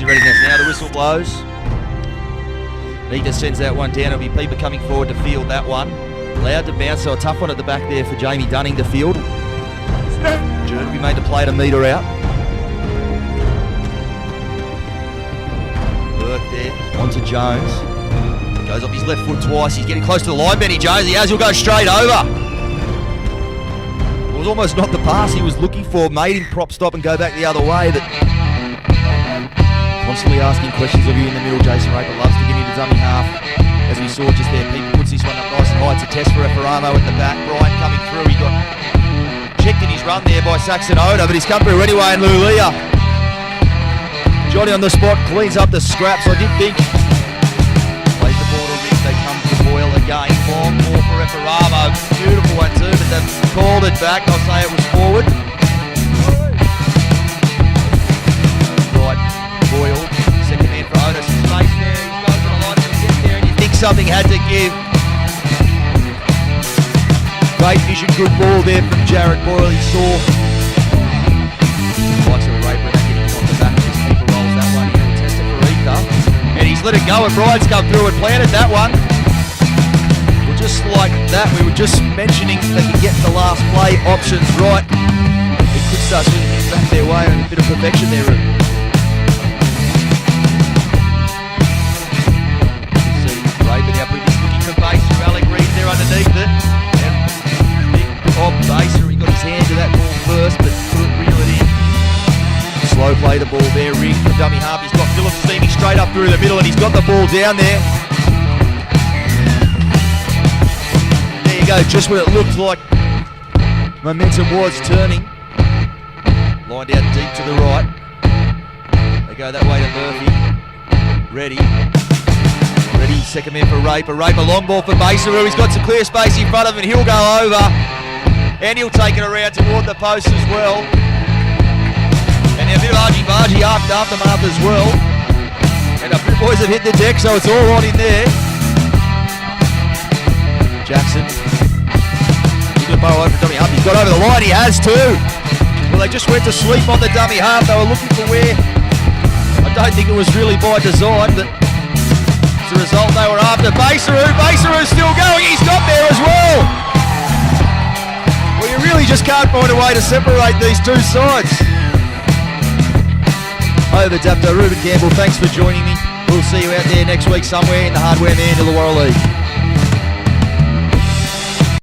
in readiness now. The whistle blows. Nita sends that one down. It'll be Peeper coming forward to field that one. Allowed to bounce, so a tough one at the back there for Jamie Dunning to field. Jerd will be made to play to meter out. Burke there, onto Jones. Goes up his left foot twice. He's getting close to the line, Benny Jones. He has, he'll go straight over. It was almost not the pass he was looking for. Made him prop stop and go back the other way. But constantly asking questions of you in the middle. Jason Raper loves to get into dummy half. As we saw just there, Pete puts this one up nice and high. It's a test for Ferramo at the back. Brian coming through. He got checked in his run there by Saxon Oda, but he's come through anyway, and Lulia. Johnny on the spot, cleans up the scraps. I did think. Plays the ball to Rick. They come to Boyle again. Long ball for Ferramo. Beautiful one too, but they've called it back. I'll say it was forward. Right, Boyle. Second man for Otis. Space there. He's going for the line to get there, and you think something had to give. Great vision, good ball there from Jared Boyle. He saw likes of Raper getting on the back of his keeper, rolls that one. He had a test it for Ether, and he's let it go, and Brian's come through and planted that one. Well, just like that, we were just mentioning they can get the last play options right. It could start swinging things back their way, and a bit of perfection there. See Raper now putting this looking for base. Alec Reed there underneath it. Baser, he got his hand to that ball first, but couldn't reel it in. Slow play the ball there, Ring from dummy half. He's got Phillips steaming straight up through the middle, and he's got the ball down there. There you go, just when it looked like momentum was turning. Lined out deep to the right. They go that way to Murphy. Ready, second man for Raper. Raper, long ball for Baseru. He's got some clear space in front of him, and he'll go over. And he'll take it around toward the post as well. And a bit of argy-bargy aftermath as well. And a few boys have hit the deck, so it's all on in there. Jackson. He's going to bow over dummy half. He's got over the line, he has too. Well, they just went to sleep on the dummy half. They were looking for where. I don't think it was really by design, but as a result they were after Baseru. Baseru's still going, he's got there as well. Well, you really just can't find a way to separate these two sides. Over Dapto, Ruben Campbell, thanks for joining me. We'll see you out there next week somewhere in the Hardware Man Illawarra League.